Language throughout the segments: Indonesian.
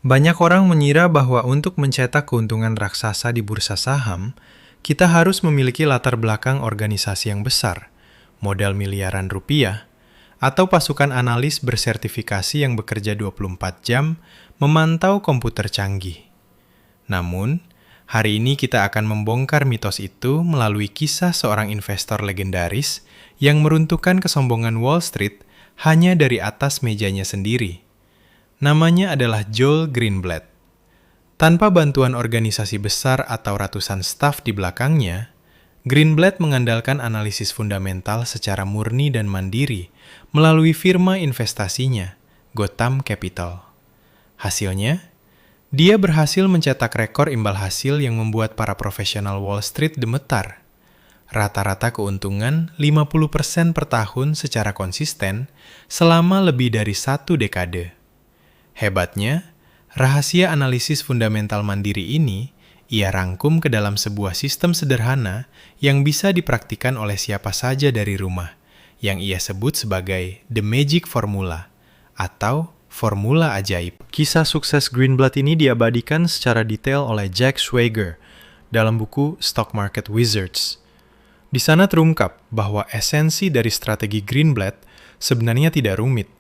Banyak orang mengira bahwa untuk mencetak keuntungan raksasa di bursa saham, kita harus memiliki latar belakang organisasi yang besar, modal miliaran rupiah, atau pasukan analis bersertifikasi yang bekerja 24 jam memantau komputer canggih. Namun, hari ini kita akan membongkar mitos itu melalui kisah seorang investor legendaris yang meruntuhkan kesombongan Wall Street hanya dari atas mejanya sendiri. Namanya adalah Joel Greenblatt. Tanpa bantuan organisasi besar atau ratusan staf di belakangnya, Greenblatt mengandalkan analisis fundamental secara murni dan mandiri melalui firma investasinya, Gotham Capital. Hasilnya, dia berhasil mencetak rekor imbal hasil yang membuat para profesional Wall Street gemetar. Rata-rata keuntungan 50% per tahun secara konsisten selama lebih dari 1 dekade. Hebatnya, rahasia analisis fundamental mandiri ini ia rangkum ke dalam sebuah sistem sederhana yang bisa dipraktikkan oleh siapa saja dari rumah, yang ia sebut sebagai The Magic Formula atau formula ajaib. Kisah sukses Greenblatt ini diabadikan secara detail oleh Jack Schwager dalam buku Stock Market Wizards. Di sana terungkap bahwa esensi dari strategi Greenblatt sebenarnya tidak rumit.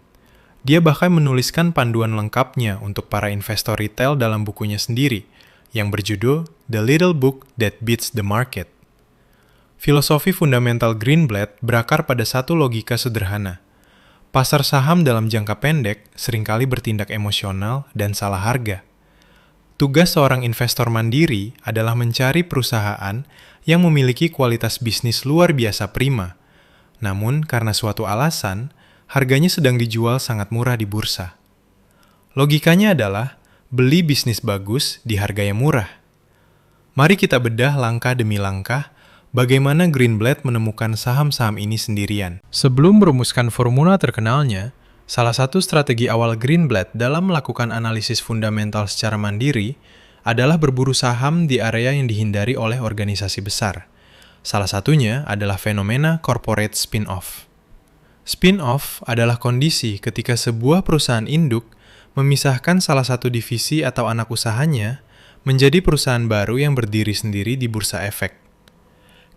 Dia bahkan menuliskan panduan lengkapnya untuk para investor retail dalam bukunya sendiri, yang berjudul The Little Book That Beats the Market. Filosofi fundamental Greenblatt berakar pada satu logika sederhana. Pasar saham dalam jangka pendek seringkali bertindak emosional dan salah harga. Tugas seorang investor mandiri adalah mencari perusahaan yang memiliki kualitas bisnis luar biasa prima. Namun, karena suatu alasan, harganya sedang dijual sangat murah di bursa. Logikanya adalah beli bisnis bagus di harga yang murah. Mari kita bedah langkah demi langkah bagaimana Greenblatt menemukan saham-saham ini sendirian. Sebelum merumuskan formula terkenalnya, salah satu strategi awal Greenblatt dalam melakukan analisis fundamental secara mandiri adalah berburu saham di area yang dihindari oleh organisasi besar. Salah satunya adalah fenomena corporate spin-off. Spin-off adalah kondisi ketika sebuah perusahaan induk memisahkan salah satu divisi atau anak usahanya menjadi perusahaan baru yang berdiri sendiri di bursa efek.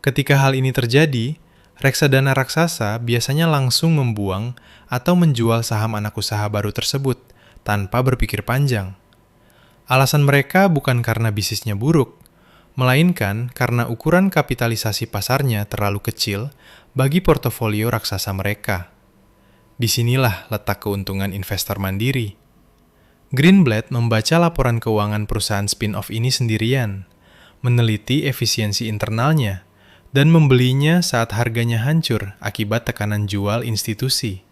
Ketika hal ini terjadi, reksadana raksasa biasanya langsung membuang atau menjual saham anak usaha baru tersebut tanpa berpikir panjang. Alasan mereka bukan karena bisnisnya buruk, melainkan karena ukuran kapitalisasi pasarnya terlalu kecil bagi portofolio raksasa mereka. Disinilah letak keuntungan investor mandiri. Greenblatt membaca laporan keuangan perusahaan spin-off ini sendirian, meneliti efisiensi internalnya, dan membelinya saat harganya hancur akibat tekanan jual institusi.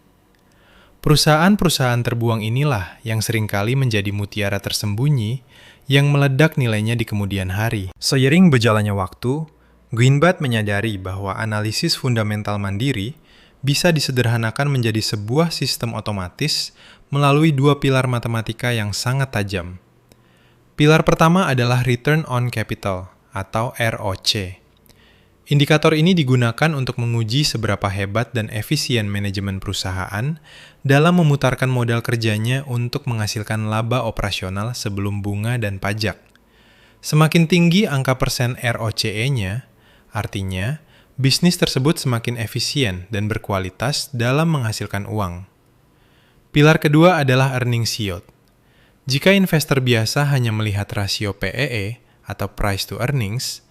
Perusahaan-perusahaan terbuang inilah yang seringkali menjadi mutiara tersembunyi yang meledak nilainya di kemudian hari. Seiring berjalannya waktu, Greenblatt menyadari bahwa analisis fundamental mandiri bisa disederhanakan menjadi sebuah sistem otomatis melalui 2 pilar matematika yang sangat tajam. Pilar pertama adalah Return on Capital atau ROC. Indikator ini digunakan untuk menguji seberapa hebat dan efisien manajemen perusahaan dalam memutarkan modal kerjanya untuk menghasilkan laba operasional sebelum bunga dan pajak. Semakin tinggi angka persen ROCE-nya, artinya bisnis tersebut semakin efisien dan berkualitas dalam menghasilkan uang. Pilar kedua adalah earnings yield. Jika investor biasa hanya melihat rasio PEE atau price to earnings,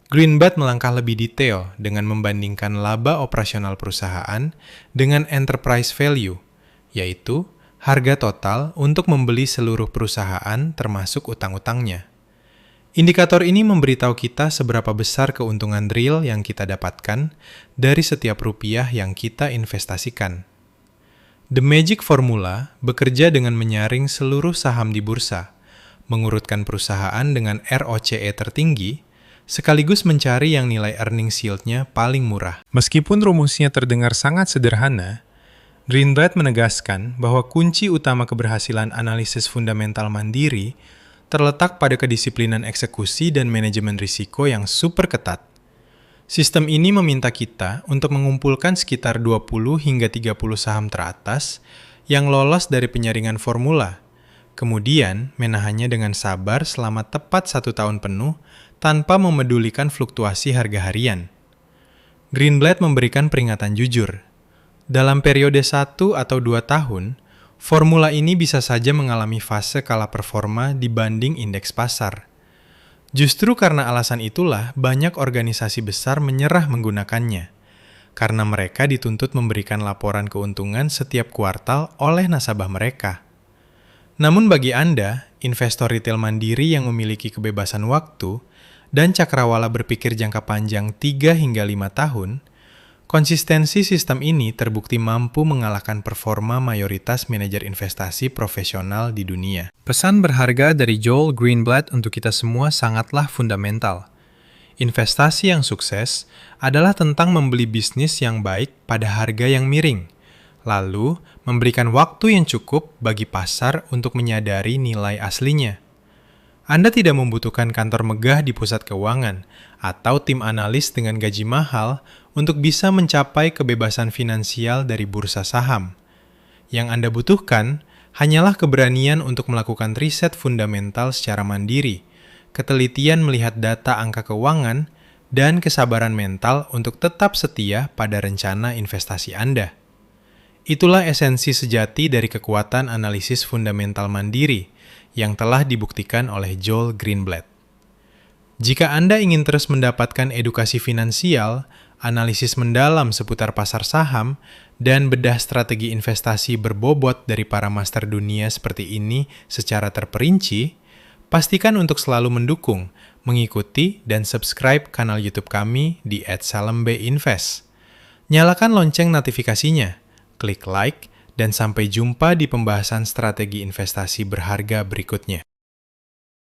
Greenblatt melangkah lebih detail dengan membandingkan laba operasional perusahaan dengan enterprise value, yaitu harga total untuk membeli seluruh perusahaan termasuk utang-utangnya. Indikator ini memberitahu kita seberapa besar keuntungan real yang kita dapatkan dari setiap rupiah yang kita investasikan. The Magic Formula bekerja dengan menyaring seluruh saham di bursa, mengurutkan perusahaan dengan ROCE tertinggi, sekaligus mencari yang nilai earnings yield-nya paling murah. Meskipun rumusnya terdengar sangat sederhana, Greenblatt menegaskan bahwa kunci utama keberhasilan analisis fundamental mandiri terletak pada kedisiplinan eksekusi dan manajemen risiko yang super ketat. Sistem ini meminta kita untuk mengumpulkan sekitar 20 hingga 30 saham teratas yang lolos dari penyaringan formula, Kemudian, menahannya dengan sabar selama tepat 1 tahun penuh tanpa memedulikan fluktuasi harga harian. Greenblatt memberikan peringatan jujur. Dalam periode 1 atau 2 tahun, formula ini bisa saja mengalami fase kalah performa dibanding indeks pasar. Justru karena alasan itulah banyak organisasi besar menyerah menggunakannya, karena mereka dituntut memberikan laporan keuntungan setiap kuartal oleh nasabah mereka. Namun bagi Anda, investor retail mandiri yang memiliki kebebasan waktu dan cakrawala berpikir jangka panjang 3 hingga 5 tahun, konsistensi sistem ini terbukti mampu mengalahkan performa mayoritas manajer investasi profesional di dunia. Pesan berharga dari Joel Greenblatt untuk kita semua sangatlah fundamental. Investasi yang sukses adalah tentang membeli bisnis yang baik pada harga yang miring, lalu memberikan waktu yang cukup bagi pasar untuk menyadari nilai aslinya. Anda tidak membutuhkan kantor megah di pusat keuangan atau tim analis dengan gaji mahal untuk bisa mencapai kebebasan finansial dari bursa saham. Yang Anda butuhkan hanyalah keberanian untuk melakukan riset fundamental secara mandiri, ketelitian melihat data angka keuangan, dan kesabaran mental untuk tetap setia pada rencana investasi Anda. Itulah esensi sejati dari kekuatan analisis fundamental mandiri yang telah dibuktikan oleh Joel Greenblatt. Jika Anda ingin terus mendapatkan edukasi finansial, analisis mendalam seputar pasar saham, dan bedah strategi investasi berbobot dari para master dunia seperti ini secara terperinci, pastikan untuk selalu mendukung, mengikuti, dan subscribe kanal YouTube kami di @salembeinvest. Nyalakan lonceng notifikasinya, klik like, dan sampai jumpa di pembahasan strategi investasi berharga berikutnya.